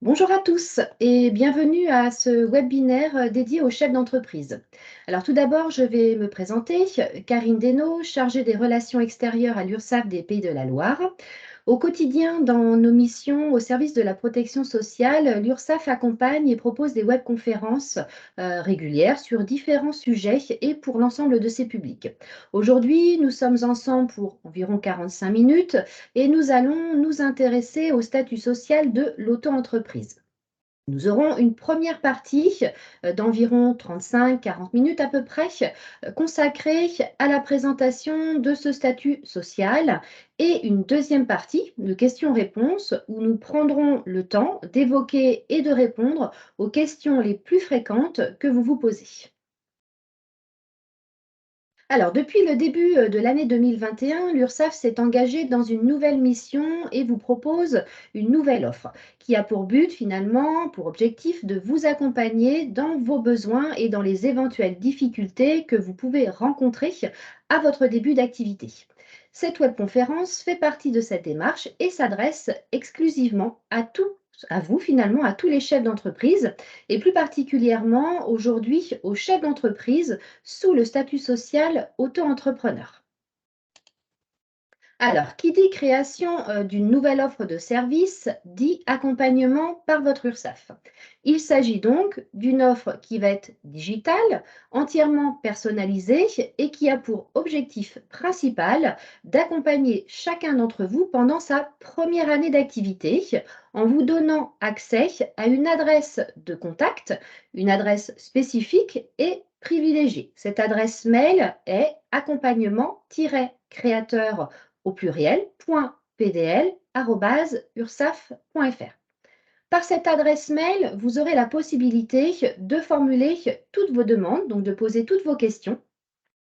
Bonjour à tous et bienvenue à ce webinaire dédié aux chefs d'entreprise. Alors tout d'abord, je vais me présenter, Karine Desnaux, chargée des relations extérieures à l'URSSAF des Pays de la Loire. Au quotidien, dans nos missions au service de la protection sociale, l'URSSAF accompagne et propose des webconférences régulières sur différents sujets et pour l'ensemble de ses publics. Aujourd'hui, nous sommes ensemble pour environ 45 minutes et nous allons nous intéresser au statut social de l'auto-entreprise. Nous aurons une première partie d'environ 35-40 minutes à peu près, consacrée à la présentation de ce statut social et une deuxième partie de questions-réponses où nous prendrons le temps d'évoquer et de répondre aux questions les plus fréquentes que vous vous posez. Alors, depuis le début de l'année 2021, l'URSSAF s'est engagée dans une nouvelle mission et vous propose une nouvelle offre qui a pour but finalement, pour objectif de vous accompagner dans vos besoins et dans les éventuelles difficultés que vous pouvez rencontrer à votre début d'activité. Cette webconférence fait partie de cette démarche et s'adresse exclusivement à vous finalement, à tous les chefs d'entreprise et plus particulièrement aujourd'hui aux chefs d'entreprise sous le statut social auto-entrepreneur. Alors, qui dit création d'une nouvelle offre de service, dit accompagnement par votre URSSAF. Il s'agit donc d'une offre qui va être digitale, entièrement personnalisée et qui a pour objectif principal d'accompagner chacun d'entre vous pendant sa première année d'activité en vous donnant accès à une adresse de contact, une adresse spécifique et privilégiée. Cette adresse mail est accompagnement-créateur au pluriel, .pdl@ursaf.fr. Par cette adresse mail, vous aurez la possibilité de formuler toutes vos demandes, donc de poser toutes vos questions.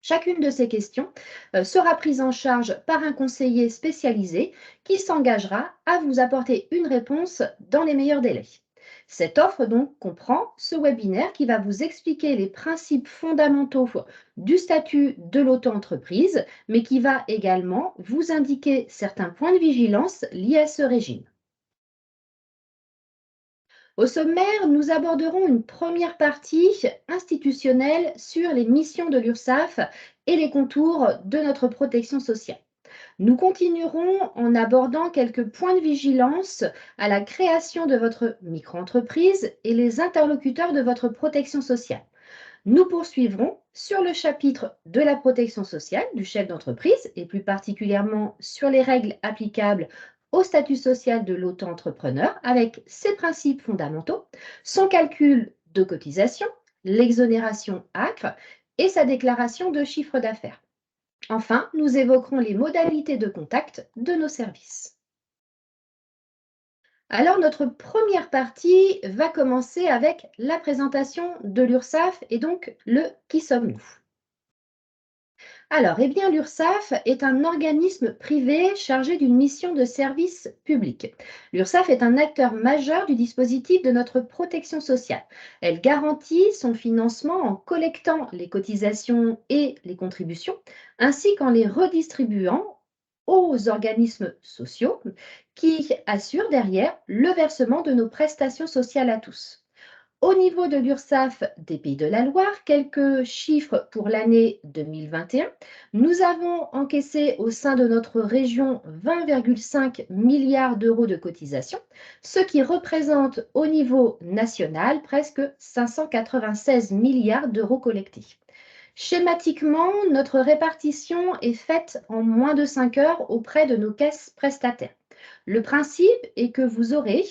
Chacune de ces questions sera prise en charge par un conseiller spécialisé qui s'engagera à vous apporter une réponse dans les meilleurs délais. Cette offre donc comprend ce webinaire qui va vous expliquer les principes fondamentaux du statut de l'auto-entreprise, mais qui va également vous indiquer certains points de vigilance liés à ce régime. Au sommaire, nous aborderons une première partie institutionnelle sur les missions de l'URSSAF et les contours de notre protection sociale. Nous continuerons en abordant quelques points de vigilance à la création de votre micro-entreprise et les interlocuteurs de votre protection sociale. Nous poursuivrons sur le chapitre de la protection sociale du chef d'entreprise et plus particulièrement sur les règles applicables au statut social de l'auto-entrepreneur avec ses principes fondamentaux, son calcul de cotisation, l'exonération ACRE et sa déclaration de chiffre d'affaires. Enfin, nous évoquerons les modalités de contact de nos services. Alors, notre première partie va commencer avec la présentation de l'URSSAF et donc le qui sommes-nous. Alors, eh bien, l'URSSAF est un organisme privé chargé d'une mission de service public. L'URSSAF est un acteur majeur du dispositif de notre protection sociale. Elle garantit son financement en collectant les cotisations et les contributions, ainsi qu'en les redistribuant aux organismes sociaux qui assurent derrière le versement de nos prestations sociales à tous. Au niveau de l'URSSAF des Pays de la Loire, quelques chiffres pour l'année 2021. Nous avons encaissé au sein de notre région 20,5 milliards d'euros de cotisations, ce qui représente au niveau national presque 596 milliards d'euros collectés. Schématiquement, notre répartition est faite en moins de 5 heures auprès de nos caisses prestataires. Le principe est que vous aurez,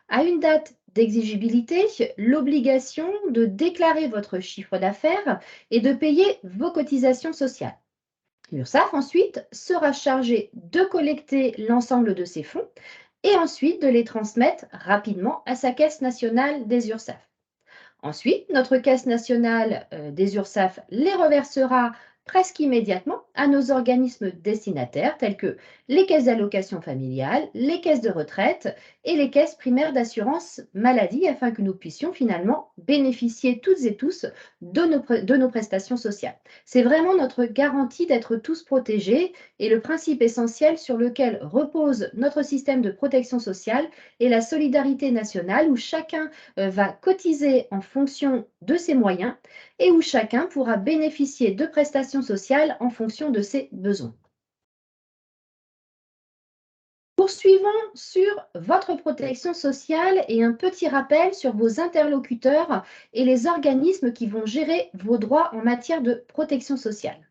à une date d'exigibilité, l'obligation de déclarer votre chiffre d'affaires et de payer vos cotisations sociales. L'URSSAF ensuite sera chargée de collecter l'ensemble de ces fonds et ensuite de les transmettre rapidement à sa caisse nationale des URSSAF. Ensuite, notre caisse nationale des URSSAF les reversera presque immédiatement à nos organismes destinataires tels que les caisses d'allocation familiale, les caisses de retraite et les caisses primaires d'assurance maladie afin que nous puissions finalement bénéficier toutes et tous de nos prestations sociales. C'est vraiment notre garantie d'être tous protégés et le principe essentiel sur lequel repose notre système de protection sociale est la solidarité nationale où chacun va cotiser en fonction de ses moyens et où chacun pourra bénéficier de prestations sociales en fonction de ses besoins. Poursuivons sur votre protection sociale et un petit rappel sur vos interlocuteurs et les organismes qui vont gérer vos droits en matière de protection sociale.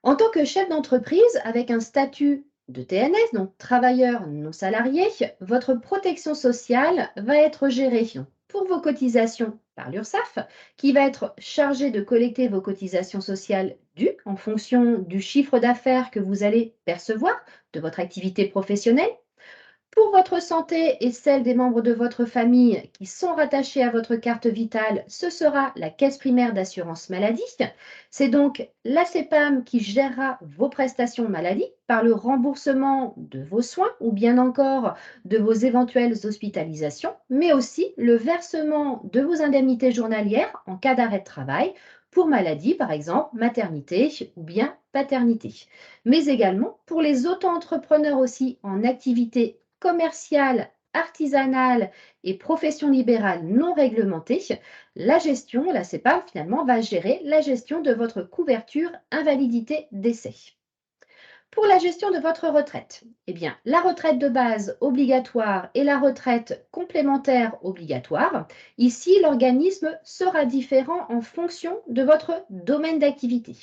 En tant que chef d'entreprise avec un statut de TNS, donc travailleur non salarié, votre protection sociale va être gérée pour vos cotisations par l'URSSAF, qui va être chargé de collecter vos cotisations sociales dues en fonction du chiffre d'affaires que vous allez percevoir de votre activité professionnelle. Pour votre santé et celle des membres de votre famille qui sont rattachés à votre carte vitale, ce sera la caisse primaire d'assurance maladie. C'est donc la CEPAM qui gérera vos prestations maladie par le remboursement de vos soins ou bien encore de vos éventuelles hospitalisations, mais aussi le versement de vos indemnités journalières en cas d'arrêt de travail pour maladie, par exemple maternité ou bien paternité, mais également pour les auto-entrepreneurs aussi en activité commerciale, artisanale et profession libérale non réglementée, la gestion, la CEPAM finalement, va gérer la gestion de votre couverture invalidité décès. Pour la gestion de votre retraite, eh bien, la retraite de base obligatoire et la retraite complémentaire obligatoire, ici, l'organisme sera différent en fonction de votre domaine d'activité.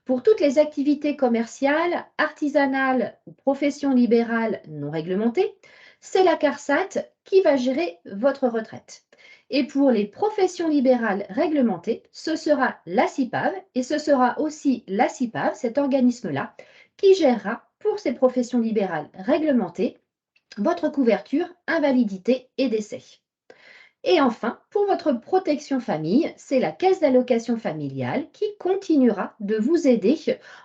Pour toutes les activités commerciales, artisanales ou professions libérales non réglementées, c'est la CARSAT qui va gérer votre retraite. Et pour les professions libérales réglementées, ce sera la CIPAV et ce sera aussi la CIPAV, cet organisme-là, qui gérera pour ces professions libérales réglementées votre couverture, invalidité et décès. Et enfin, pour votre protection famille, c'est la caisse d'allocation familiale qui continuera de vous aider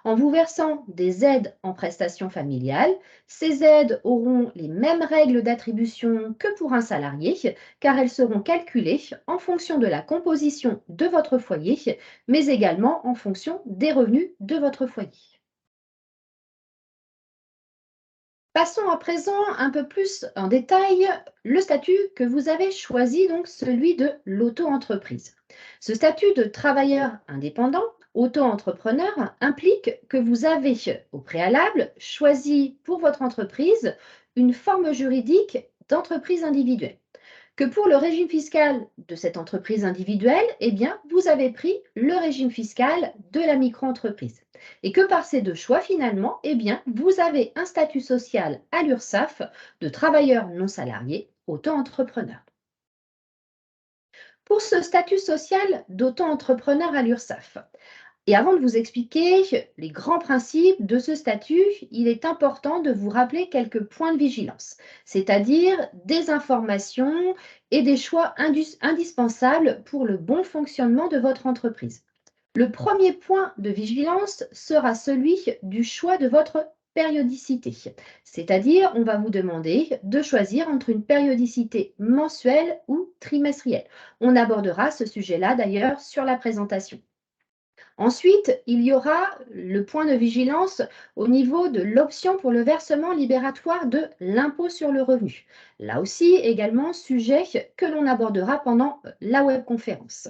en vous versant des aides en prestations familiales. Ces aides auront les mêmes règles d'attribution que pour un salarié, car elles seront calculées en fonction de la composition de votre foyer, mais également en fonction des revenus de votre foyer. Passons à présent un peu plus en détail le statut que vous avez choisi, donc celui de l'auto-entreprise. Ce statut de travailleur indépendant, auto-entrepreneur, implique que vous avez au préalable choisi pour votre entreprise une forme juridique d'entreprise individuelle, que pour le régime fiscal de cette entreprise individuelle, eh bien, vous avez pris le régime fiscal de la micro-entreprise. Et que par ces deux choix, finalement, eh bien, vous avez un statut social à l'URSSAF de travailleur non salarié, auto-entrepreneur. Pour ce statut social d'auto-entrepreneur à l'URSSAF, et avant de vous expliquer les grands principes de ce statut, il est important de vous rappeler quelques points de vigilance, c'est-à-dire des informations et des choix indispensables pour le bon fonctionnement de votre entreprise. Le premier point de vigilance sera celui du choix de votre périodicité, c'est-à-dire on va vous demander de choisir entre une périodicité mensuelle ou trimestrielle. On abordera ce sujet-là d'ailleurs sur la présentation. Ensuite, il y aura le point de vigilance au niveau de l'option pour le versement libératoire de l'impôt sur le revenu. Là aussi, également, sujet que l'on abordera pendant la webconférence.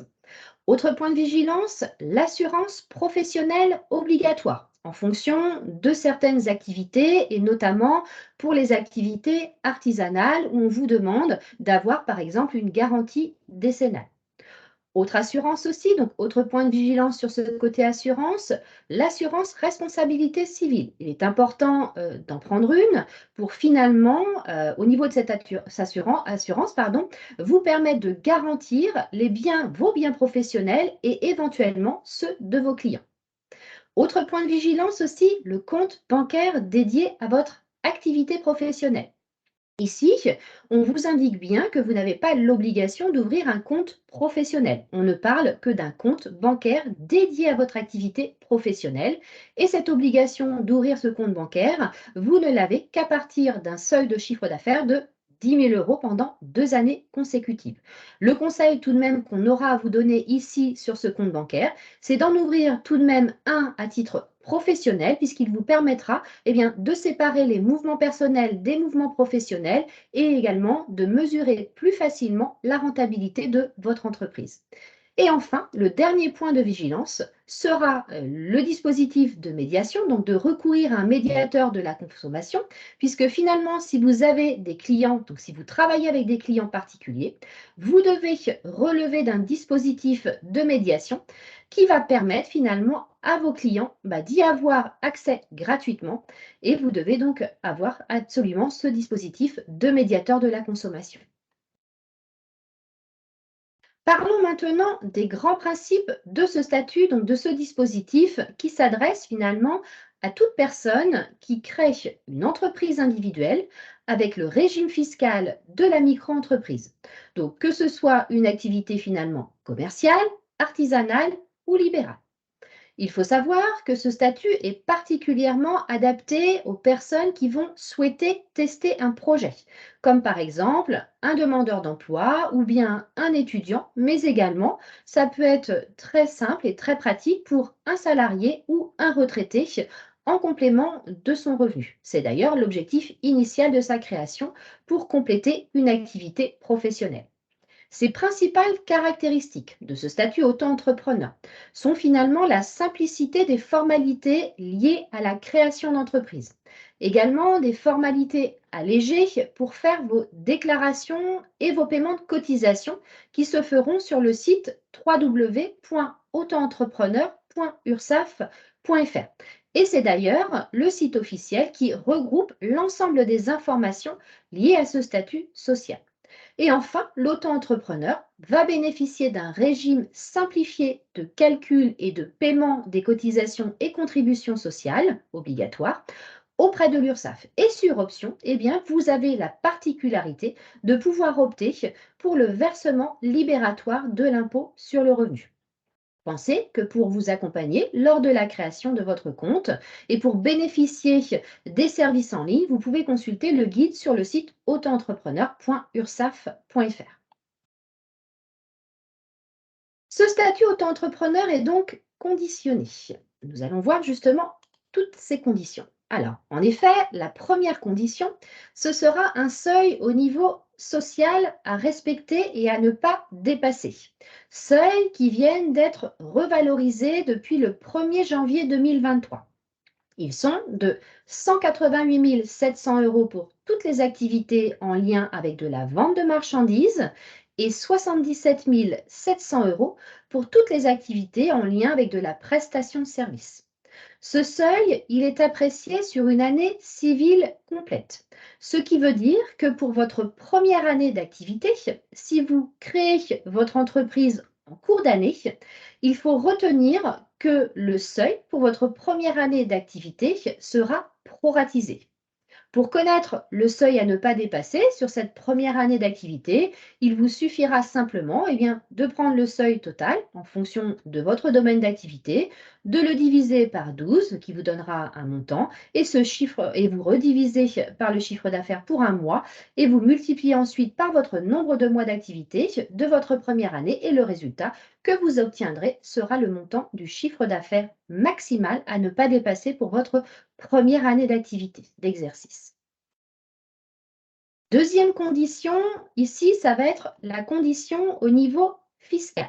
Autre point de vigilance, l'assurance professionnelle obligatoire en fonction de certaines activités et notamment pour les activités artisanales où on vous demande d'avoir par exemple une garantie décennale. Autre assurance aussi, donc autre point de vigilance sur ce côté assurance, l'assurance responsabilité civile. Il est important d'en prendre une pour finalement, au niveau de cette assurance, pardon, vous permettre de garantir les biens, vos biens professionnels et éventuellement ceux de vos clients. Autre point de vigilance aussi, le compte bancaire dédié à votre activité professionnelle. Ici, on vous indique bien que vous n'avez pas l'obligation d'ouvrir un compte professionnel. On ne parle que d'un compte bancaire dédié à votre activité professionnelle. Et cette obligation d'ouvrir ce compte bancaire, vous ne l'avez qu'à partir d'un seuil de chiffre d'affaires de 10 000 € pendant 2 années consécutives. Le conseil tout de même qu'on aura à vous donner ici sur ce compte bancaire, c'est d'en ouvrir tout de même un à titre professionnel puisqu'il vous permettra de séparer les mouvements personnels des mouvements professionnels et également de mesurer plus facilement la rentabilité de votre entreprise. Et enfin, le dernier point de vigilance sera le dispositif de médiation, donc de recourir à un médiateur de la consommation, puisque finalement, si vous avez des clients, donc si vous travaillez avec des clients particuliers, vous devez relever d'un dispositif de médiation qui va permettre finalement à vos clients d'y avoir accès gratuitement et vous devez donc avoir absolument ce dispositif de médiateur de la consommation. Parlons maintenant des grands principes de ce statut, donc de ce dispositif qui s'adresse finalement à toute personne qui crée une entreprise individuelle avec le régime fiscal de la micro-entreprise. Donc que ce soit une activité finalement commerciale, artisanale ou libérale. Il faut savoir que ce statut est particulièrement adapté aux personnes qui vont souhaiter tester un projet, comme par exemple un demandeur d'emploi ou bien un étudiant, mais également ça peut être très simple et très pratique pour un salarié ou un retraité en complément de son revenu. C'est d'ailleurs l'objectif initial de sa création pour compléter une activité professionnelle. Ces principales caractéristiques de ce statut auto-entrepreneur sont finalement la simplicité des formalités liées à la création d'entreprise. Également des formalités allégées pour faire vos déclarations et vos paiements de cotisation qui se feront sur le site www.autoentrepreneur.ursaf.fr. Et c'est d'ailleurs le site officiel qui regroupe l'ensemble des informations liées à ce statut social. Et enfin, l'auto-entrepreneur va bénéficier d'un régime simplifié de calcul et de paiement des cotisations et contributions sociales obligatoires auprès de l'URSSAF. Et sur option, vous avez la particularité de pouvoir opter pour le versement libératoire de l'impôt sur le revenu. Pensez que pour vous accompagner lors de la création de votre compte et pour bénéficier des services en ligne, vous pouvez consulter le guide sur le site autoentrepreneur.ursaf.fr. Ce statut auto-entrepreneur est donc conditionné. Nous allons voir justement toutes ces conditions. Alors, en effet, la première condition, ce sera un seuil au niveau social à respecter et à ne pas dépasser. Seuils qui viennent d'être revalorisés depuis le 1er janvier 2023. Ils sont de 188 700 € pour toutes les activités en lien avec de la vente de marchandises et 77 700 € pour toutes les activités en lien avec de la prestation de services. Ce seuil, il est apprécié sur une année civile complète, ce qui veut dire que pour votre première année d'activité, si vous créez votre entreprise en cours d'année, il faut retenir que le seuil pour votre première année d'activité sera proratisé. Pour connaître le seuil à ne pas dépasser sur cette première année d'activité, il vous suffira simplement de prendre le seuil total en fonction de votre domaine d'activité, de le diviser par 12 qui vous donnera un montant et ce chiffre et vous redivisez par le chiffre d'affaires pour un mois et vous multipliez ensuite par votre nombre de mois d'activité de votre première année et le résultat que vous obtiendrez sera le montant du chiffre d'affaires maximal à ne pas dépasser pour votre première année d'activité, d'exercice. Deuxième condition, ici, ça va être la condition au niveau fiscal.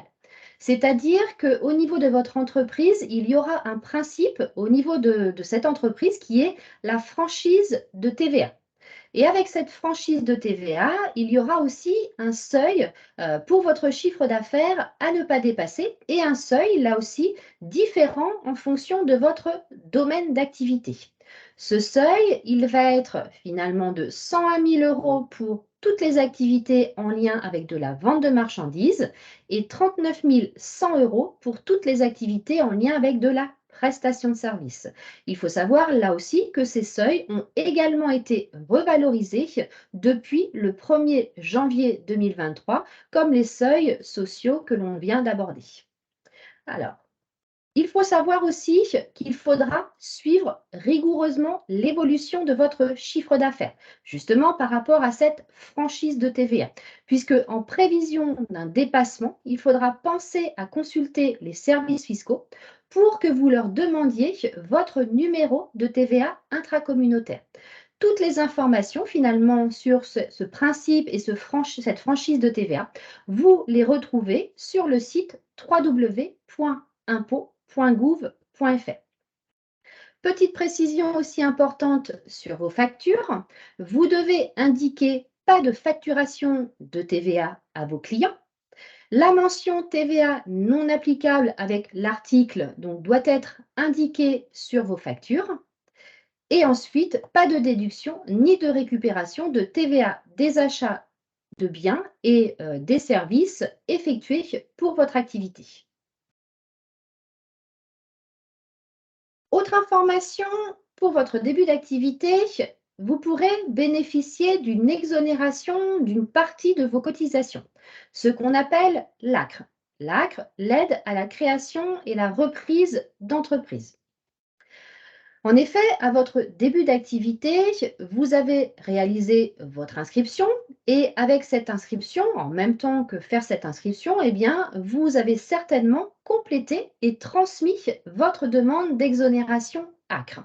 C'est-à-dire qu'au niveau de votre entreprise, il y aura un principe au niveau de cette entreprise qui est la franchise de TVA. Et avec cette franchise de TVA, il y aura aussi un seuil pour votre chiffre d'affaires à ne pas dépasser et un seuil, là aussi, différent en fonction de votre domaine d'activité. Ce seuil, il va être finalement de 101 000 € pour toutes les activités en lien avec de la vente de marchandises et 39 100 € pour toutes les activités en lien avec de la prestations de services. Il faut savoir là aussi que ces seuils ont également été revalorisés depuis le 1er janvier 2023, comme les seuils sociaux que l'on vient d'aborder. Alors, il faut savoir aussi qu'il faudra suivre rigoureusement l'évolution de votre chiffre d'affaires, justement par rapport à cette franchise de TVA, puisque en prévision d'un dépassement, il faudra penser à consulter les services fiscaux pour que vous leur demandiez votre numéro de TVA intracommunautaire. Toutes les informations finalement sur ce principe et cette franchise de TVA, vous les retrouvez sur le site www.impôts.gouv.fr. Petite précision aussi importante sur vos factures, vous devez indiquer pas de facturation de TVA à vos clients. La mention TVA non applicable avec l'article donc doit être indiquée sur vos factures. Et ensuite, pas de déduction ni de récupération de TVA des achats de biens et des services effectués pour votre activité. Autre information, pour votre début d'activité, vous pourrez bénéficier d'une exonération d'une partie de vos cotisations, ce qu'on appelle l'ACRE. L'ACRE, l'aide à la création et la reprise d'entreprise. En effet, à votre début d'activité, vous avez réalisé votre inscription et avec cette inscription, en même temps que faire cette inscription, eh bien, vous avez certainement complété et transmis votre demande d'exonération ACRE.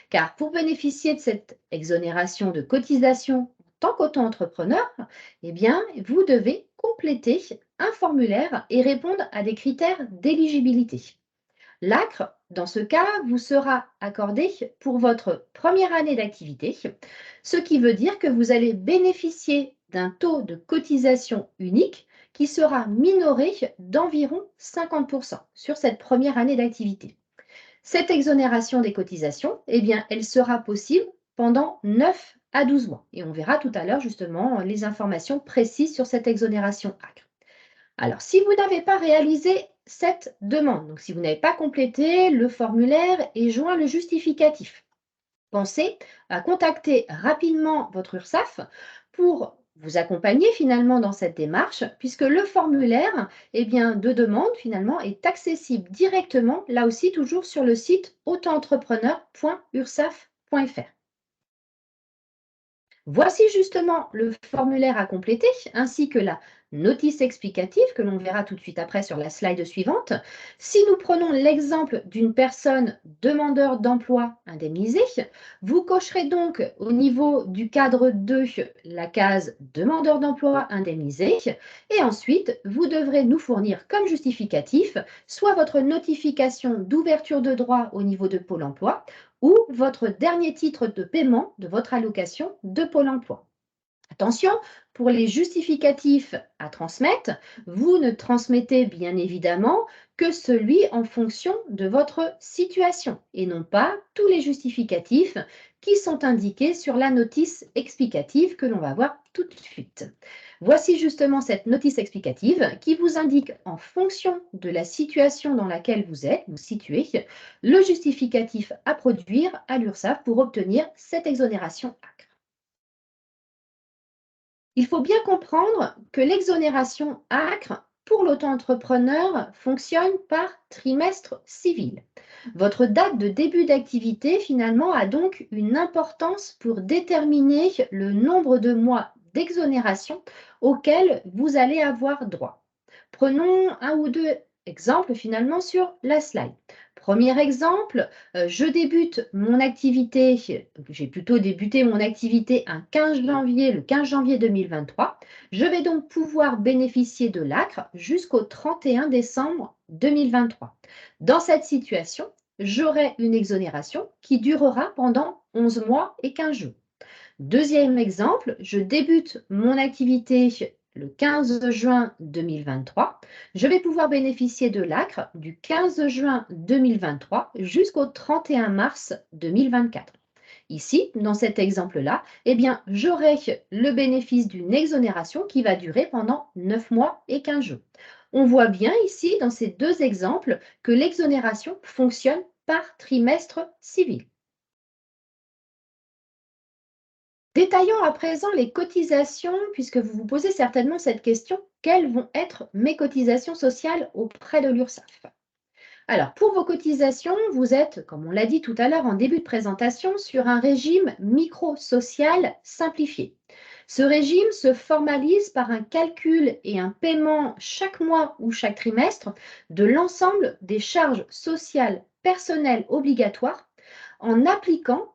Car pour bénéficier de cette exonération de cotisation en tant qu'auto-entrepreneur, eh bien, vous devez compléter un formulaire et répondre à des critères d'éligibilité. L'ACRE, dans ce cas, vous sera accordé pour votre première année d'activité, ce qui veut dire que vous allez bénéficier d'un taux de cotisation unique qui sera minoré d'environ 50% sur cette première année d'activité. Cette exonération des cotisations, eh bien, elle sera possible pendant 9 à 12 mois. Et on verra tout à l'heure justement les informations précises sur cette exonération ACRE. Alors, si vous n'avez pas réalisé cette demande, donc si vous n'avez pas complété le formulaire et joint le justificatif, pensez à contacter rapidement votre URSSAF pour vous accompagner finalement dans cette démarche, puisque le formulaire de demande finalement est accessible directement, là aussi toujours sur le site autoentrepreneur.ursaf.fr. Voici justement le formulaire à compléter ainsi que la notice explicative que l'on verra tout de suite après sur la slide suivante. Si nous prenons l'exemple d'une personne demandeur d'emploi indemnisée, vous cocherez donc au niveau du cadre 2 la case demandeur d'emploi indemnisé et ensuite vous devrez nous fournir comme justificatif soit votre notification d'ouverture de droit au niveau de Pôle emploi, ou votre dernier titre de paiement de votre allocation de Pôle emploi. Attention, pour les justificatifs à transmettre, vous ne transmettez bien évidemment que celui en fonction de votre situation et non pas tous les justificatifs qui sont indiqués sur la notice explicative que l'on va voir tout de suite. Voici justement cette notice explicative qui vous indique en fonction de la situation dans laquelle vous êtes, vous situez, le justificatif à produire à l'URSSAF pour obtenir cette exonération ACRE. Il faut bien comprendre que l'exonération ACRE pour l'auto-entrepreneur fonctionne par trimestre civil. Votre date de début d'activité, finalement, a donc une importance pour déterminer le nombre de mois d'exonération auxquels vous allez avoir droit. Prenons un ou deux exemples, finalement, sur la slide. Premier exemple, je débute mon activité, j'ai plutôt débuté mon activité le 15 janvier 2023. Je vais donc pouvoir bénéficier de l'ACRE jusqu'au 31 décembre 2023. Dans cette situation, j'aurai une exonération qui durera pendant 11 mois et 15 jours. Deuxième exemple, je débute mon activité le 15 juin 2023. Je vais pouvoir bénéficier de l'ACRE du 15 juin 2023 jusqu'au 31 mars 2024. Ici, dans cet exemple-là, j'aurai le bénéfice d'une exonération qui va durer pendant 9 mois et 15 jours. On voit bien ici, dans ces deux exemples, que l'exonération fonctionne par trimestre civil. Détaillons à présent les cotisations, puisque vous vous posez certainement cette question, quelles vont être mes cotisations sociales auprès de l'URSSAF? Alors, pour vos cotisations, vous êtes, comme on l'a dit tout à l'heure en début de présentation, sur un régime micro-social simplifié. Ce régime se formalise par un calcul et un paiement chaque mois ou chaque trimestre de l'ensemble des charges sociales personnelles obligatoires en appliquant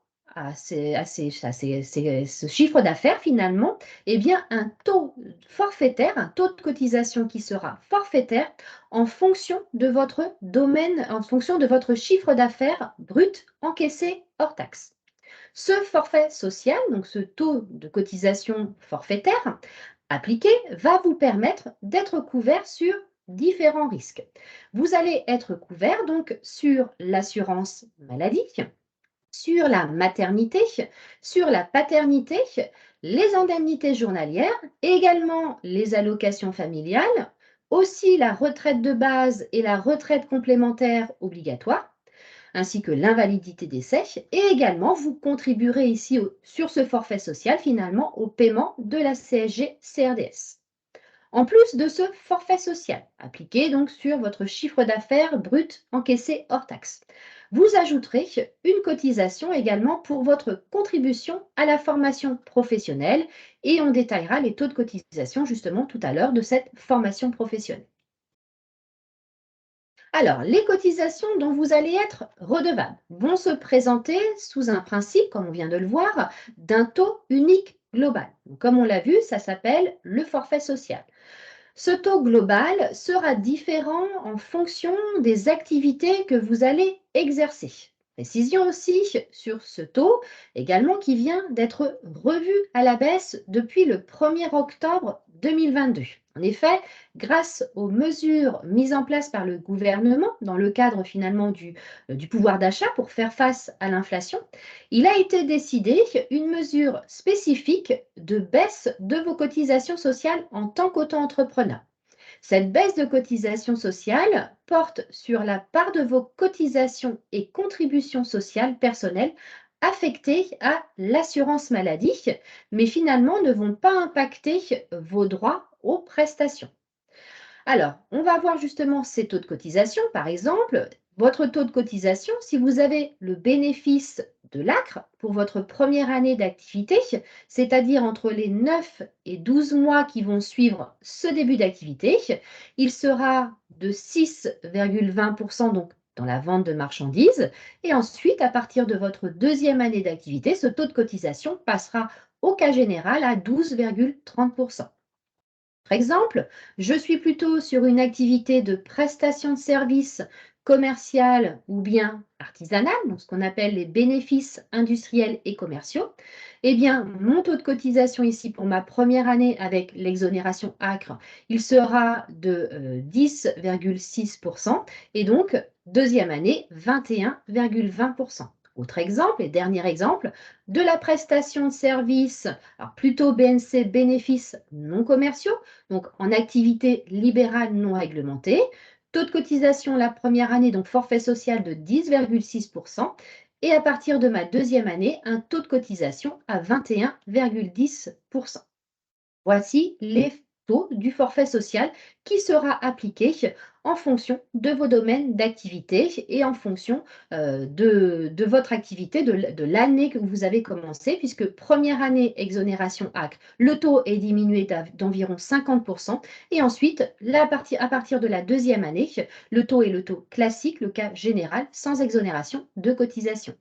ce chiffre d'affaires finalement, eh bien, un taux forfaitaire, un taux de cotisation qui sera forfaitaire en fonction de votre domaine, en fonction de votre chiffre d'affaires brut encaissé hors taxe. Ce forfait social, donc ce taux de cotisation forfaitaire appliqué, va vous permettre d'être couvert sur différents risques. Vous allez être couvert donc sur l'assurance maladie, sur la maternité, sur la paternité, les indemnités journalières, également les allocations familiales, aussi la retraite de base et la retraite complémentaire obligatoire, ainsi que l'invalidité d'essai. Et également, vous contribuerez ici sur ce forfait social finalement au paiement de la CSG-CRDS. En plus de ce forfait social, appliqué donc sur votre chiffre d'affaires brut encaissé hors taxe, vous ajouterez une cotisation également pour votre contribution à la formation professionnelle et on détaillera les taux de cotisation justement tout à l'heure de cette formation professionnelle. Alors, les cotisations dont vous allez être redevable vont se présenter sous un principe, comme on vient de le voir, d'un taux unique global. Donc, comme on l'a vu, ça s'appelle le forfait social. Ce taux global sera différent en fonction des activités que vous allez exercer. Précision aussi sur ce taux, également qui vient d'être revu à la baisse depuis le 1er octobre 2022. En effet, grâce aux mesures mises en place par le gouvernement dans le cadre finalement du pouvoir d'achat pour faire face à l'inflation, il a été décidé une mesure spécifique de baisse de vos cotisations sociales en tant qu'auto-entrepreneur. Cette baisse de cotisation sociale porte sur la part de vos cotisations et contributions sociales personnelles affectées à l'assurance maladie, mais finalement ne vont pas impacter vos droits aux prestations. Alors, on va voir justement ces taux de cotisation. Par exemple, votre taux de cotisation, si vous avez le bénéfice de l'ACRE pour votre première année d'activité, c'est-à-dire entre les 9 et 12 mois qui vont suivre ce début d'activité, il sera de 6,20% donc dans la vente de marchandises. Et ensuite, à partir de votre deuxième année d'activité, ce taux de cotisation passera au cas général à 12,30%. Par exemple, je suis plutôt sur une activité de prestation de services commerciale ou bien artisanale, donc ce qu'on appelle les bénéfices industriels et commerciaux. Eh bien, mon taux de cotisation ici pour ma première année avec l'exonération ACRE, il sera de 10,6% et donc deuxième année 21,20%. Autre exemple et dernier exemple, de la prestation de services, alors plutôt BNC, bénéfices non commerciaux, donc en activité libérale non réglementée. Taux de cotisation la première année, donc forfait social de 10,6%. Et à partir de ma deuxième année, un taux de cotisation à 21,10%. Voici les taux du forfait social qui sera appliqué en fonction de vos domaines d'activité et en fonction de votre activité, de l'année que vous avez commencé, puisque première année exonération ACRE, le taux est diminué d'environ 50% et ensuite, à partir de la deuxième année, le taux est le taux classique, le cas général, sans exonération de cotisation.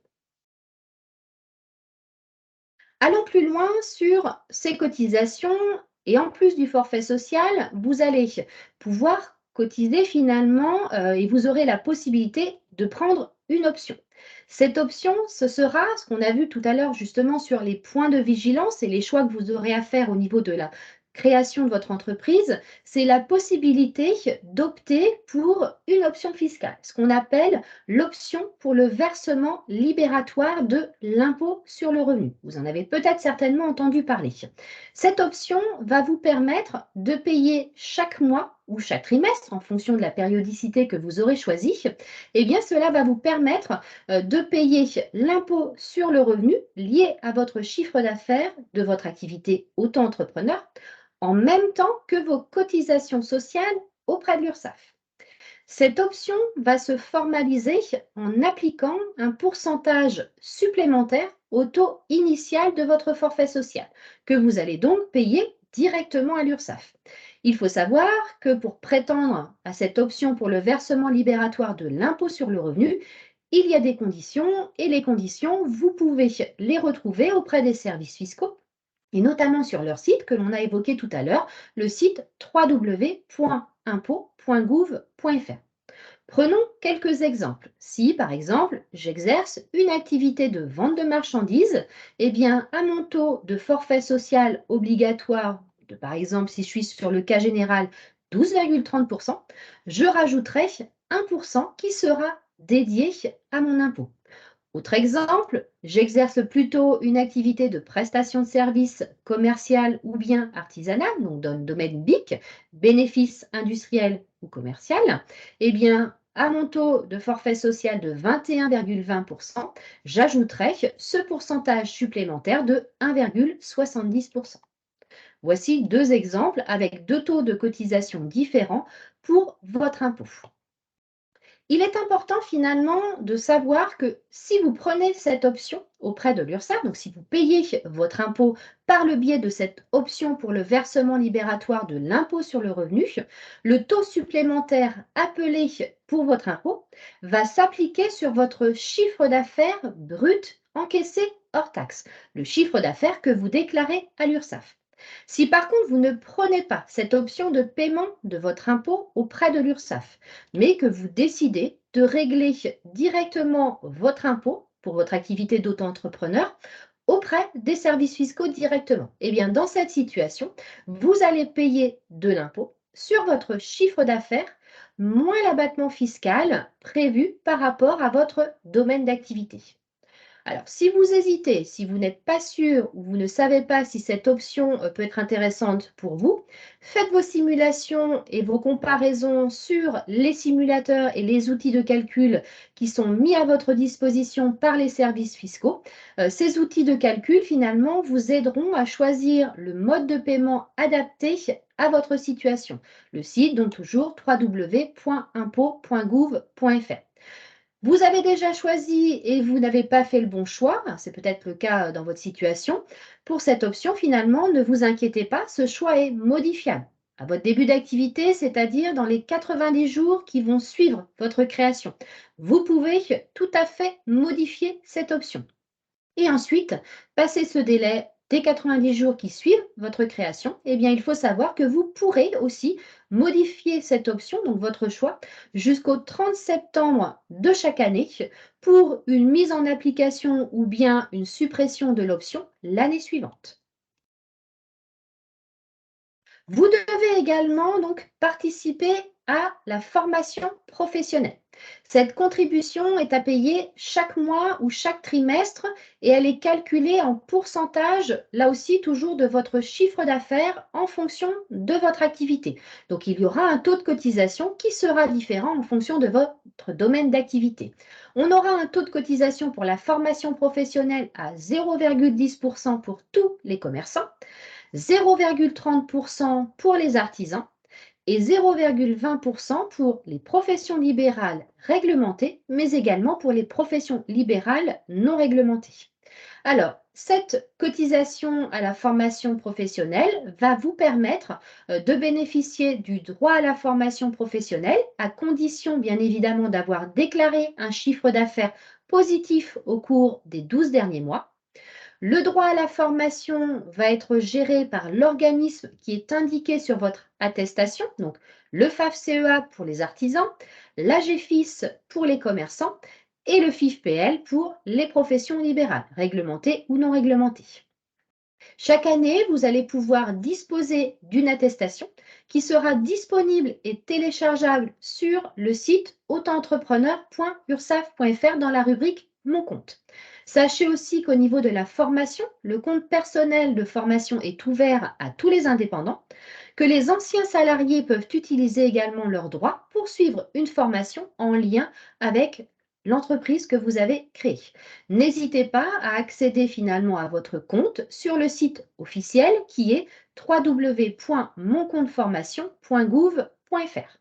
Allons plus loin sur ces cotisations et en plus du forfait social, vous allez pouvoir cotiser finalement et vous aurez la possibilité de prendre une option. Cette option, ce sera ce qu'on a vu tout à l'heure justement sur les points de vigilance et les choix que vous aurez à faire au niveau de la création de votre entreprise, c'est la possibilité d'opter pour une option fiscale, ce qu'on appelle l'option pour le versement libératoire de l'impôt sur le revenu. Vous en avez peut-être certainement entendu parler. Cette option va vous permettre de payer chaque mois ou chaque trimestre, en fonction de la périodicité que vous aurez choisie, eh bien cela va vous permettre de payer l'impôt sur le revenu lié à votre chiffre d'affaires de votre activité auto-entrepreneur en même temps que vos cotisations sociales auprès de l'URSSAF. Cette option va se formaliser en appliquant un pourcentage supplémentaire au taux initial de votre forfait social, que vous allez donc payer directement à l'URSSAF. Il faut savoir que pour prétendre à cette option pour le versement libératoire de l'impôt sur le revenu, il y a des conditions et les conditions, vous pouvez les retrouver auprès des services fiscaux et notamment sur leur site que l'on a évoqué tout à l'heure, le site www.impôt.gouv.fr. Prenons quelques exemples. Si, par exemple, j'exerce une activité de vente de marchandises, eh bien, à mon taux de forfait social obligatoire, par exemple, si je suis sur le cas général, 12,30%, je rajouterai 1% qui sera dédié à mon impôt. Autre exemple, j'exerce plutôt une activité de prestation de services commercial ou bien artisanal, donc dans le domaine BIC, bénéfice industriel ou commercial. Eh bien, à mon taux de forfait social de 21,20%, j'ajouterai ce pourcentage supplémentaire de 1,70%. Voici deux exemples avec deux taux de cotisation différents pour votre impôt. Il est important finalement de savoir que si vous prenez cette option auprès de l'URSSAF, donc si vous payez votre impôt par le biais de cette option pour le versement libératoire de l'impôt sur le revenu, le taux supplémentaire appelé pour votre impôt va s'appliquer sur votre chiffre d'affaires brut encaissé hors taxe, le chiffre d'affaires que vous déclarez à l'URSSAF. Si par contre vous ne prenez pas cette option de paiement de votre impôt auprès de l'URSSAF, mais que vous décidez de régler directement votre impôt pour votre activité d'auto-entrepreneur auprès des services fiscaux directement, eh bien dans cette situation, vous allez payer de l'impôt sur votre chiffre d'affaires moins l'abattement fiscal prévu par rapport à votre domaine d'activité. Alors, si vous hésitez, si vous n'êtes pas sûr ou vous ne savez pas si cette option peut être intéressante pour vous, faites vos simulations et vos comparaisons sur les simulateurs et les outils de calcul qui sont mis à votre disposition par les services fiscaux. Ces outils de calcul, finalement, vous aideront à choisir le mode de paiement adapté à votre situation. Le site, donc toujours www.impôt.gouv.fr. Vous avez déjà choisi et vous n'avez pas fait le bon choix, c'est peut-être le cas dans votre situation. Pour cette option, finalement, ne vous inquiétez pas, ce choix est modifiable à votre début d'activité, c'est-à-dire dans les 90 jours qui vont suivre votre création. Vous pouvez tout à fait modifier cette option. Et ensuite, passé ce délai des 90 jours qui suivent votre création, eh bien, il faut savoir que vous pourrez aussi modifier cette option, donc votre choix, jusqu'au 30 septembre de chaque année pour une mise en application ou bien une suppression de l'option l'année suivante. Vous devez également donc participer à la formation professionnelle. Cette contribution est à payer chaque mois ou chaque trimestre et elle est calculée en pourcentage, là aussi toujours de votre chiffre d'affaires en fonction de votre activité. Donc il y aura un taux de cotisation qui sera différent en fonction de votre domaine d'activité. On aura un taux de cotisation pour la formation professionnelle à 0,10% pour tous les commerçants, 0,30% pour les artisans et 0,20% pour les professions libérales réglementées, mais également pour les professions libérales non réglementées. Alors, cette cotisation à la formation professionnelle va vous permettre de bénéficier du droit à la formation professionnelle, à condition bien évidemment d'avoir déclaré un chiffre d'affaires positif au cours des 12 derniers mois. Le droit à la formation va être géré par l'organisme qui est indiqué sur votre attestation, donc le FAFCEA pour les artisans, l'AGFIS pour les commerçants et le FIFPL pour les professions libérales, réglementées ou non réglementées. Chaque année, vous allez pouvoir disposer d'une attestation qui sera disponible et téléchargeable sur le site autoentrepreneur.ursaf.fr dans la rubrique Mon compte. Sachez aussi qu'au niveau de la formation, le compte personnel de formation est ouvert à tous les indépendants, que les anciens salariés peuvent utiliser également leurs droits pour suivre une formation en lien avec l'entreprise que vous avez créée. N'hésitez pas à accéder finalement à votre compte sur le site officiel qui est www.moncompteformation.gouv.fr.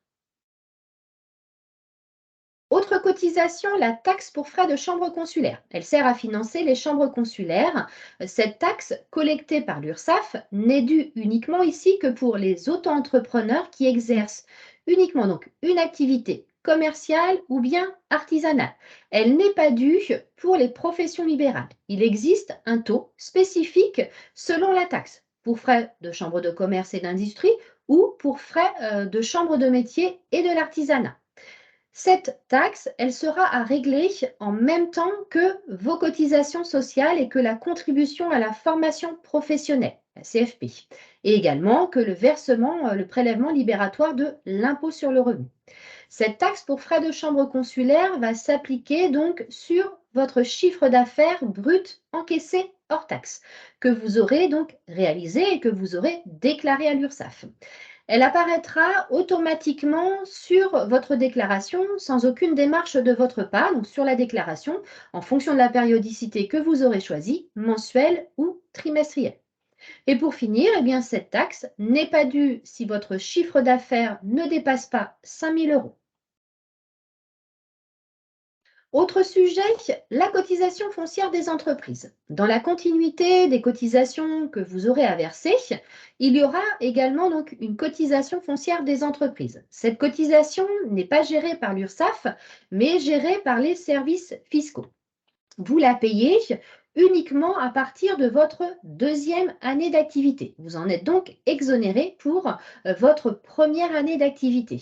Autre cotisation, la taxe pour frais de chambre consulaire. Elle sert à financer les chambres consulaires. Cette taxe collectée par l'URSSAF n'est due uniquement ici que pour les auto-entrepreneurs qui exercent uniquement donc une activité commerciale ou bien artisanale. Elle n'est pas due pour les professions libérales. Il existe un taux spécifique selon la taxe pour frais de chambre de commerce et d'industrie ou pour frais de chambre de métier et de l'artisanat. Cette taxe, elle sera à régler en même temps que vos cotisations sociales et que la contribution à la formation professionnelle, la CFP, et également que le versement, le prélèvement libératoire de l'impôt sur le revenu. Cette taxe pour frais de chambre consulaire va s'appliquer donc sur votre chiffre d'affaires brut encaissé hors taxe, que vous aurez donc réalisé et que vous aurez déclaré à l'URSSAF. Elle apparaîtra automatiquement sur votre déclaration sans aucune démarche de votre part, donc sur la déclaration, en fonction de la périodicité que vous aurez choisie, mensuelle ou trimestrielle. Et pour finir, eh bien, cette taxe n'est pas due si votre chiffre d'affaires ne dépasse pas 5 000 euros. Autre sujet, la cotisation foncière des entreprises. Dans la continuité des cotisations que vous aurez à verser, il y aura également donc une cotisation foncière des entreprises. Cette cotisation n'est pas gérée par l'URSSAF, mais gérée par les services fiscaux. Vous la payez uniquement à partir de votre deuxième année d'activité. Vous en êtes donc exonéré pour votre première année d'activité.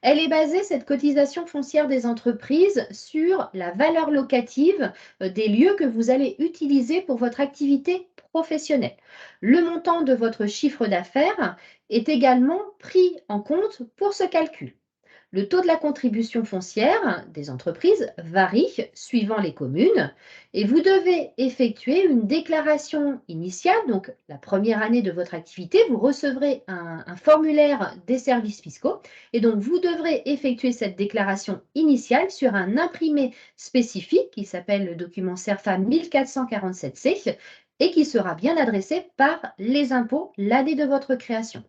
Elle est basée, cette cotisation foncière des entreprises, sur la valeur locative des lieux que vous allez utiliser pour votre activité professionnelle. Le montant de votre chiffre d'affaires est également pris en compte pour ce calcul. Le taux de la contribution foncière des entreprises varie suivant les communes et vous devez effectuer une déclaration initiale. Donc, la première année de votre activité, vous recevrez un formulaire des services fiscaux et donc vous devrez effectuer cette déclaration initiale sur un imprimé spécifique qui s'appelle le document CERFA 1447C et qui sera bien adressé par les impôts l'année de votre création.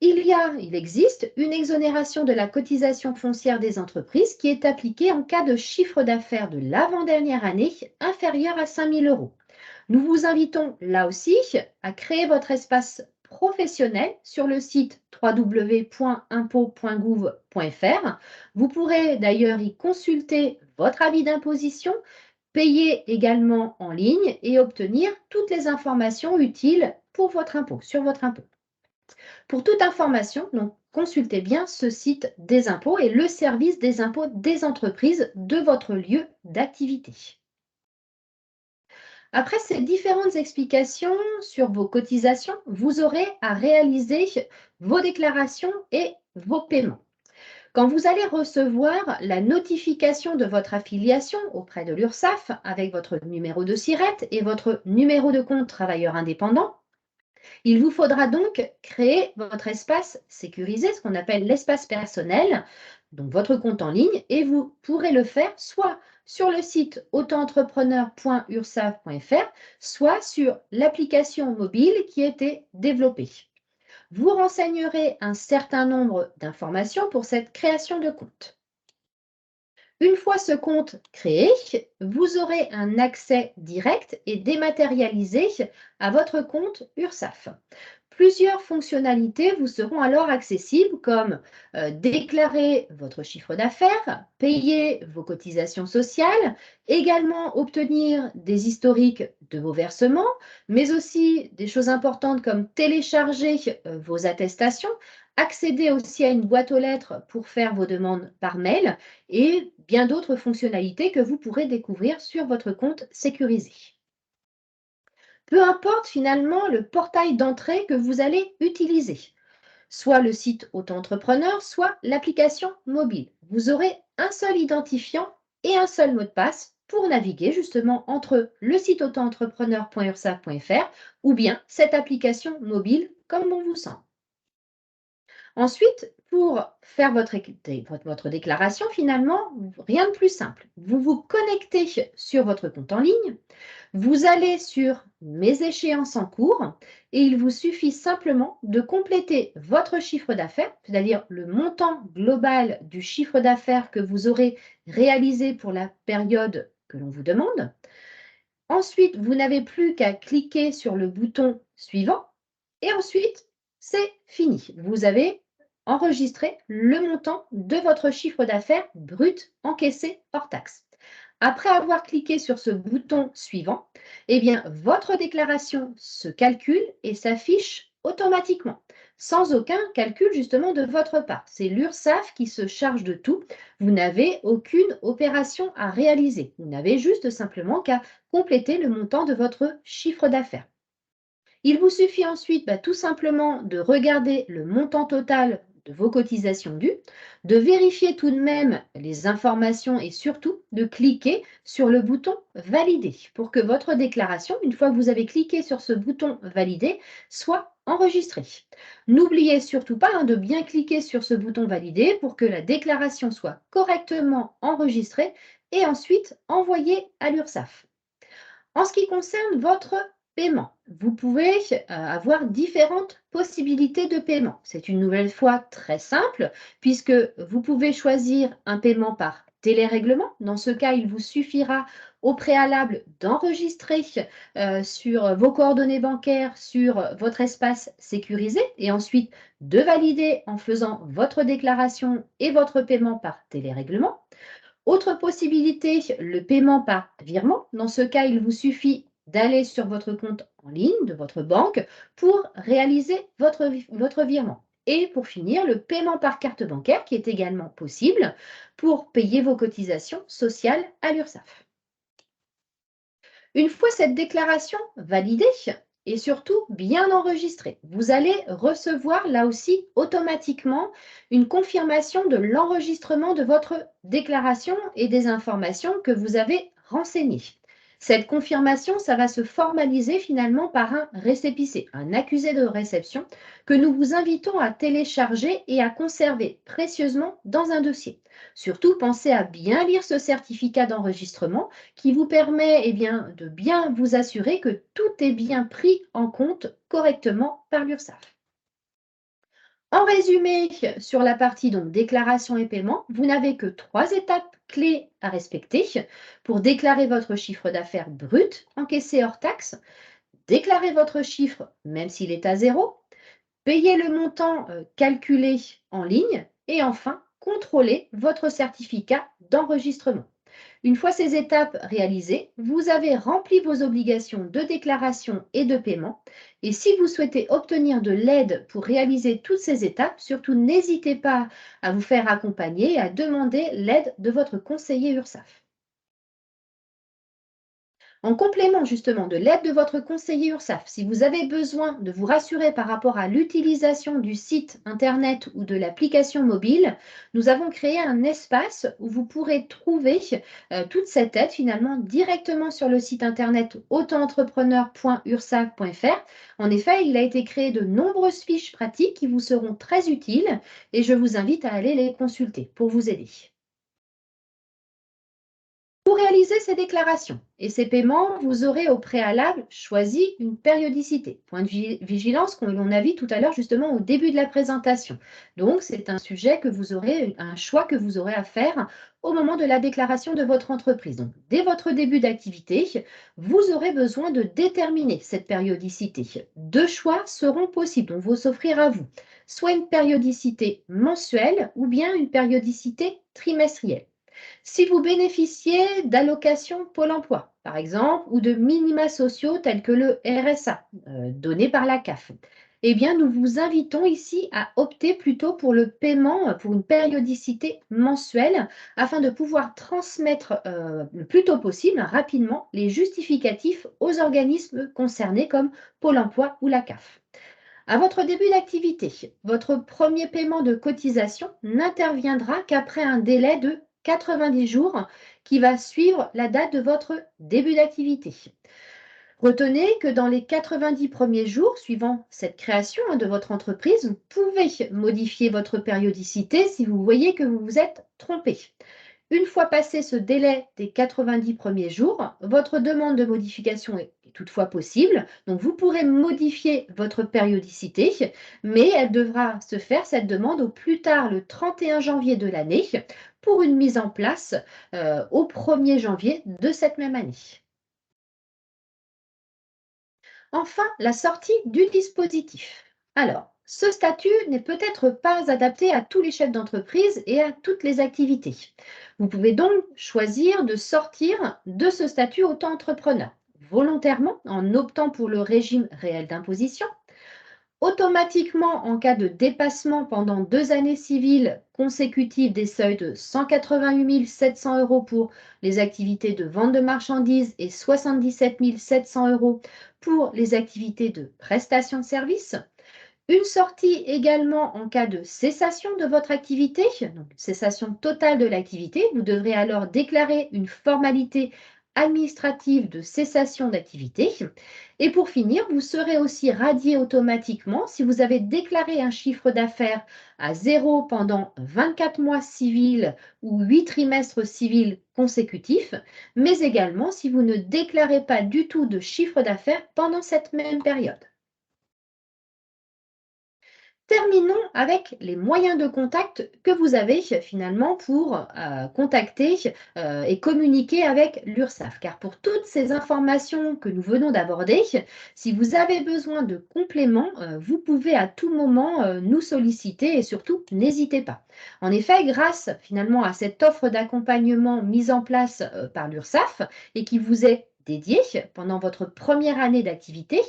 Il existe une exonération de la cotisation foncière des entreprises qui est appliquée en cas de chiffre d'affaires de l'avant-dernière année inférieur à 5 000 euros. Nous vous invitons là aussi à créer votre espace professionnel sur le site www.impôt.gouv.fr. Vous pourrez d'ailleurs y consulter votre avis d'imposition, payer également en ligne et obtenir toutes les informations utiles pour votre impôt, sur votre impôt. Pour toute information, donc, consultez bien ce site des impôts et le service des impôts des entreprises de votre lieu d'activité. Après ces différentes explications sur vos cotisations, vous aurez à réaliser vos déclarations et vos paiements. Quand vous allez recevoir la notification de votre affiliation auprès de l'URSSAF avec votre numéro de SIRET et votre numéro de compte travailleur indépendant, il vous faudra donc créer votre espace sécurisé, ce qu'on appelle l'espace personnel, donc votre compte en ligne, et vous pourrez le faire soit sur le site autoentrepreneur.ursaf.fr, soit sur l'application mobile qui a été développée. Vous renseignerez un certain nombre d'informations pour cette création de compte. Une fois ce compte créé, vous aurez un accès direct et dématérialisé à votre compte URSSAF. Plusieurs fonctionnalités vous seront alors accessibles comme déclarer votre chiffre d'affaires, payer vos cotisations sociales, également obtenir des historiques de vos versements, mais aussi des choses importantes comme télécharger vos attestations, accéder aussi à une boîte aux lettres pour faire vos demandes par mail et bien d'autres fonctionnalités que vous pourrez découvrir sur votre compte sécurisé. Peu importe finalement le portail d'entrée que vous allez utiliser, soit le site auto-entrepreneur, soit l'application mobile. Vous aurez un seul identifiant et un seul mot de passe pour naviguer justement entre le site auto-entrepreneur.ursaf.fr ou bien cette application mobile comme bon vous semble. Ensuite, pour faire votre déclaration, finalement, rien de plus simple. Vous vous connectez sur votre compte en ligne, vous allez sur Mes échéances en cours et il vous suffit simplement de compléter votre chiffre d'affaires, c'est-à-dire le montant global du chiffre d'affaires que vous aurez réalisé pour la période que l'on vous demande. Ensuite, vous n'avez plus qu'à cliquer sur le bouton suivant et ensuite, c'est fini. Vous avez enregistré le montant de votre chiffre d'affaires brut encaissé hors taxe. Après avoir cliqué sur ce bouton suivant, eh bien, votre déclaration se calcule et s'affiche automatiquement, sans aucun calcul justement de votre part. C'est l'URSSAF qui se charge de tout. Vous n'avez aucune opération à réaliser. Vous n'avez juste simplement qu'à compléter le montant de votre chiffre d'affaires. Il vous suffit ensuite tout simplement de regarder le montant total de vos cotisations dues, de vérifier tout de même les informations et surtout de cliquer sur le bouton Valider pour que votre déclaration, une fois que vous avez cliqué sur ce bouton Valider, soit enregistrée. N'oubliez surtout pas de bien cliquer sur ce bouton Valider pour que la déclaration soit correctement enregistrée et ensuite envoyée à l'URSSAF. En ce qui concerne votre paiement, vous pouvez avoir différentes possibilités de paiement. C'est une nouvelle fois très simple puisque vous pouvez choisir un paiement par télérèglement. Dans ce cas, il vous suffira au préalable d'enregistrer sur vos coordonnées bancaires sur votre espace sécurisé et ensuite de valider en faisant votre déclaration et votre paiement par télérèglement. Autre possibilité, le paiement par virement. Dans ce cas, il vous suffit d'aller sur votre compte en ligne de votre banque pour réaliser votre virement. Et pour finir, le paiement par carte bancaire qui est également possible pour payer vos cotisations sociales à l'URSSAF. Une fois cette déclaration validée et surtout bien enregistrée, vous allez recevoir là aussi automatiquement une confirmation de l'enregistrement de votre déclaration et des informations que vous avez renseignées. Cette confirmation, ça va se formaliser finalement par un récépissé, un accusé de réception que nous vous invitons à télécharger et à conserver précieusement dans un dossier. Surtout, pensez à bien lire ce certificat d'enregistrement qui vous permet de bien vous assurer que tout est bien pris en compte correctement par l'URSSAF. En résumé, sur la partie déclaration et paiement, vous n'avez que 3 étapes clés à respecter pour déclarer votre chiffre d'affaires brut encaissé hors taxe, déclarer votre chiffre même s'il est à zéro, payer le montant calculé en ligne et enfin contrôler votre certificat d'enregistrement. Une fois ces étapes réalisées, vous avez rempli vos obligations de déclaration et de paiement. Et si vous souhaitez obtenir de l'aide pour réaliser toutes ces étapes, surtout n'hésitez pas à vous faire accompagner et à demander l'aide de votre conseiller URSSAF. En complément justement de l'aide de votre conseiller URSSAF, si vous avez besoin de vous rassurer par rapport à l'utilisation du site internet ou de l'application mobile, nous avons créé un espace où vous pourrez trouver toute cette aide finalement directement sur le site internet autoentrepreneur.ursaf.fr. En effet, il a été créé de nombreuses fiches pratiques qui vous seront très utiles et je vous invite à aller les consulter pour vous aider. Pour réaliser ces déclarations et ces paiements, vous aurez au préalable choisi une périodicité. Point de vigilance que l'on a vu tout à l'heure justement au début de la présentation. Donc, c'est un sujet que vous aurez, un choix que vous aurez à faire au moment de la déclaration de votre entreprise. Donc, dès votre début d'activité, vous aurez besoin de déterminer cette périodicité. 2 choix seront possibles, on va s'offrir à vous. Soit une périodicité mensuelle ou bien une périodicité trimestrielle. Si vous bénéficiez d'allocations Pôle emploi, par exemple, ou de minima sociaux tels que le RSA, donné par la CAF, eh bien, nous vous invitons ici à opter plutôt pour le paiement, pour une périodicité mensuelle, afin de pouvoir transmettre le plus tôt possible, rapidement, les justificatifs aux organismes concernés comme Pôle emploi ou la CAF. À votre début d'activité, votre premier paiement de cotisation n'interviendra qu'après un délai de 90 jours qui va suivre la date de votre début d'activité. Retenez que dans les 90 premiers jours suivant cette création de votre entreprise, vous pouvez modifier votre périodicité si vous voyez que vous vous êtes trompé. Une fois passé ce délai des 90 premiers jours, votre demande de modification est toutefois possible. Donc, vous pourrez modifier votre périodicité, mais elle devra se faire, cette demande, au plus tard le 31 janvier de l'année pour une mise en place au 1er janvier de cette même année. Enfin, la sortie du dispositif. Alors, ce statut n'est peut-être pas adapté à tous les chefs d'entreprise et à toutes les activités. Vous pouvez donc choisir de sortir de ce statut auto-entrepreneur volontairement en optant pour le régime réel d'imposition, automatiquement en cas de dépassement pendant 2 années civiles consécutives des seuils de 188 700 euros pour les activités de vente de marchandises et 77 700 euros pour les activités de prestation de services. Une sortie également en cas de cessation de votre activité, donc cessation totale de l'activité. Vous devrez alors déclarer une formalité administrative de cessation d'activité. Et pour finir, vous serez aussi radié automatiquement si vous avez déclaré un chiffre d'affaires à zéro pendant 24 mois civils ou 8 trimestres civils consécutifs, mais également si vous ne déclarez pas du tout de chiffre d'affaires pendant cette même période. Terminons avec les moyens de contact que vous avez finalement pour contacter et communiquer avec l'URSSAF. Car pour toutes ces informations que nous venons d'aborder, si vous avez besoin de compléments, vous pouvez à tout moment nous solliciter et surtout n'hésitez pas. En effet, grâce finalement à cette offre d'accompagnement mise en place par l'URSSAF et qui vous est dédiée pendant votre première année d'activité,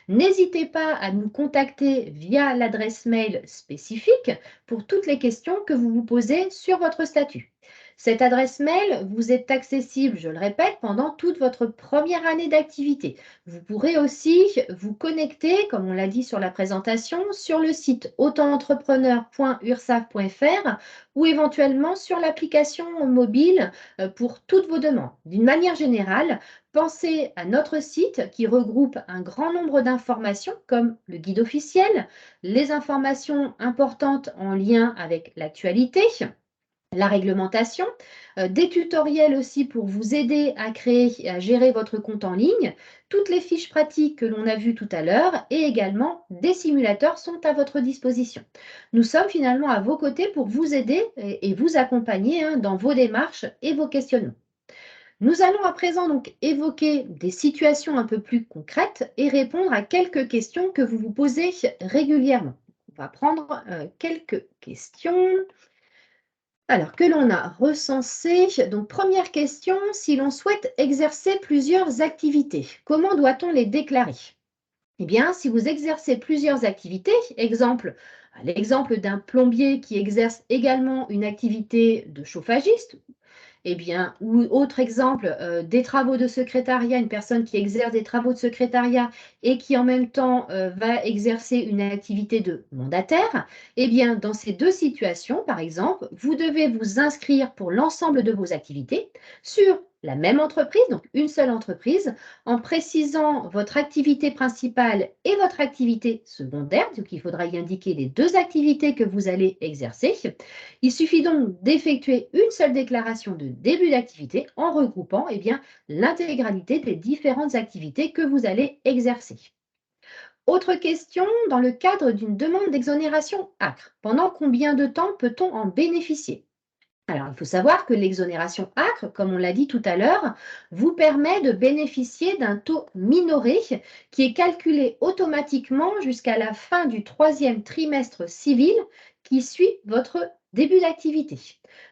n'hésitez pas à nous contacter via l'adresse mail spécifique pour toutes les questions que vous vous posez sur votre statut. Cette adresse mail vous est accessible, je le répète, pendant toute votre première année d'activité. Vous pourrez aussi vous connecter, comme on l'a dit sur la présentation, sur le site autoentrepreneur.ursaf.fr ou éventuellement sur l'application mobile pour toutes vos demandes. D'une manière générale, pensez à notre site qui regroupe un grand nombre d'informations comme le guide officiel, les informations importantes en lien avec l'actualité, la réglementation, des tutoriels aussi pour vous aider à créer et à gérer votre compte en ligne, toutes les fiches pratiques que l'on a vues tout à l'heure et également des simulateurs sont à votre disposition. Nous sommes finalement à vos côtés pour vous aider et vous accompagner dans vos démarches et vos questionnements. Nous allons à présent donc évoquer des situations un peu plus concrètes et répondre à quelques questions que vous vous posez régulièrement. On va prendre quelques questions. Alors, que l'on a recensées. Donc, première question, si l'on souhaite exercer plusieurs activités, comment doit-on les déclarer? Eh bien, si vous exercez plusieurs activités, l'exemple d'un plombier qui exerce également une activité de chauffagiste, eh bien, ou autre exemple, des travaux de secrétariat, une personne qui exerce des travaux de secrétariat et qui en même temps va exercer une activité de mandataire, eh bien, dans ces deux situations, par exemple, vous devez vous inscrire pour l'ensemble de vos activités sur la même entreprise, donc une seule entreprise, en précisant votre activité principale et votre activité secondaire. Donc, il faudra y indiquer les deux activités que vous allez exercer. Il suffit donc d'effectuer une seule déclaration de début d'activité en regroupant l'intégralité des différentes activités que vous allez exercer. Autre question, dans le cadre d'une demande d'exonération ACRE, pendant combien de temps peut-on en bénéficier? Alors, il faut savoir que l'exonération ACRE, comme on l'a dit tout à l'heure, vous permet de bénéficier d'un taux minoré qui est calculé automatiquement jusqu'à la fin du troisième trimestre civil qui suit votre début d'activité.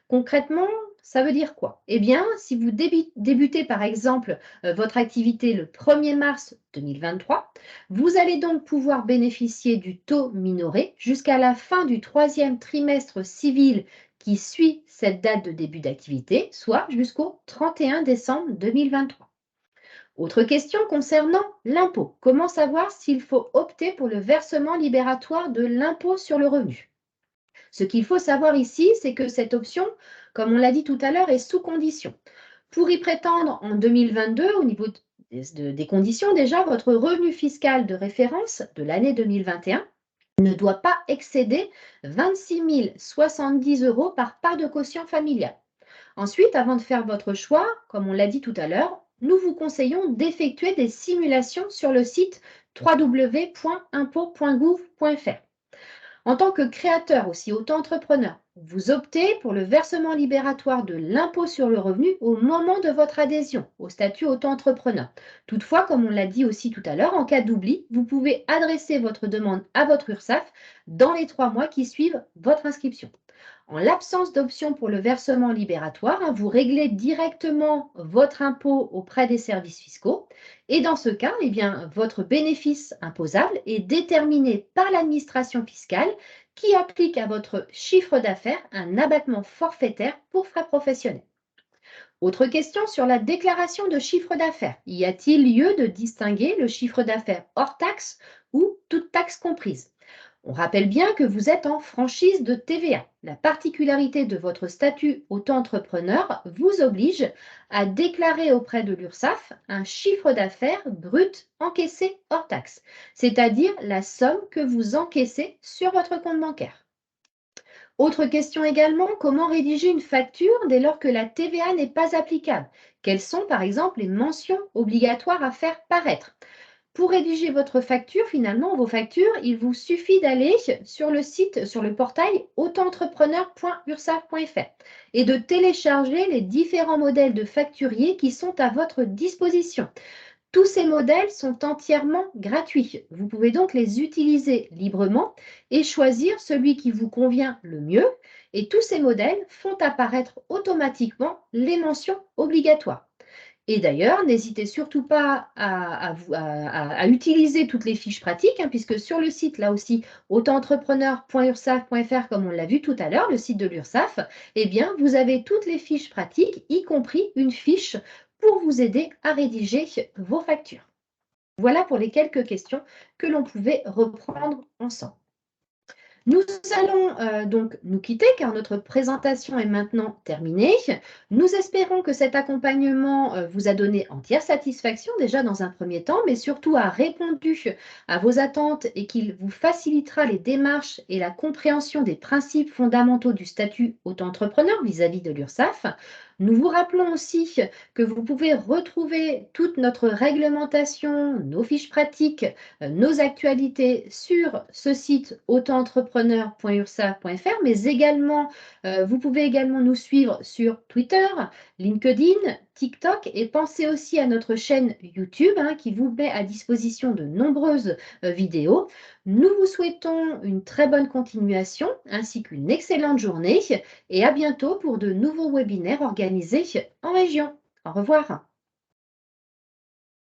Concrètement, ça veut dire quoi? Eh bien, si vous débutez par exemple votre activité le 1er mars 2023, vous allez donc pouvoir bénéficier du taux minoré jusqu'à la fin du troisième trimestre civil qui suit cette date de début d'activité, soit jusqu'au 31 décembre 2023. Autre question concernant l'impôt. Comment savoir s'il faut opter pour le versement libératoire de l'impôt sur le revenu? Ce qu'il faut savoir ici, c'est que cette option, comme on l'a dit tout à l'heure, est sous condition. Pour y prétendre en 2022, au niveau des conditions, déjà, votre revenu fiscal de référence de l'année 2021 ne doit pas excéder 26 070 euros par part de quotient familial. Ensuite, avant de faire votre choix, comme on l'a dit tout à l'heure, nous vous conseillons d'effectuer des simulations sur le site www.impôt.gouv.fr. En tant que créateur, aussi auto-entrepreneur, vous optez pour le versement libératoire de l'impôt sur le revenu au moment de votre adhésion au statut auto-entrepreneur. Toutefois, comme on l'a dit aussi tout à l'heure, en cas d'oubli, vous pouvez adresser votre demande à votre URSSAF dans les 3 mois qui suivent votre inscription. En l'absence d'option pour le versement libératoire, vous réglez directement votre impôt auprès des services fiscaux. Et dans ce cas, eh bien, votre bénéfice imposable est déterminé par l'administration fiscale qui applique à votre chiffre d'affaires un abattement forfaitaire pour frais professionnels. Autre question sur la déclaration de chiffre d'affaires. Y a-t-il lieu de distinguer le chiffre d'affaires hors taxe ou toute taxe comprise? On rappelle bien que vous êtes en franchise de TVA. La particularité de votre statut auto-entrepreneur vous oblige à déclarer auprès de l'URSSAF un chiffre d'affaires brut encaissé hors taxe, c'est-à-dire la somme que vous encaissez sur votre compte bancaire. Autre question également, comment rédiger une facture dès lors que la TVA n'est pas applicable? Quelles sont par exemple les mentions obligatoires à faire paraître? Pour rédiger votre facture, finalement, vos factures, il vous suffit d'aller sur le site, sur le portail autoentrepreneur.ursaf.fr et de télécharger les différents modèles de facturiers qui sont à votre disposition. Tous ces modèles sont entièrement gratuits. Vous pouvez donc les utiliser librement et choisir celui qui vous convient le mieux. Et tous ces modèles font apparaître automatiquement les mentions obligatoires. Et d'ailleurs, n'hésitez surtout pas à utiliser toutes les fiches pratiques, puisque sur le site, là aussi, autoentrepreneur.ursaf.fr, comme on l'a vu tout à l'heure, le site de l'URSSAF, eh bien, vous avez toutes les fiches pratiques, y compris une fiche pour vous aider à rédiger vos factures. Voilà pour les quelques questions que l'on pouvait reprendre ensemble. Nous allons donc nous quitter car notre présentation est maintenant terminée. Nous espérons que cet accompagnement vous a donné entière satisfaction déjà dans un premier temps, mais surtout a répondu à vos attentes et qu'il vous facilitera les démarches et la compréhension des principes fondamentaux du statut auto-entrepreneur vis-à-vis de l'URSSAF. Nous vous rappelons aussi que vous pouvez retrouver toute notre réglementation, nos fiches pratiques, nos actualités sur ce site autoentrepreneur.ursaf.fr, mais également, vous pouvez également nous suivre sur Twitter, LinkedIn, TikTok et pensez aussi à notre chaîne YouTube qui vous met à disposition de nombreuses vidéos. Nous vous souhaitons une très bonne continuation ainsi qu'une excellente journée et à bientôt pour de nouveaux webinaires organisés en région. Au revoir.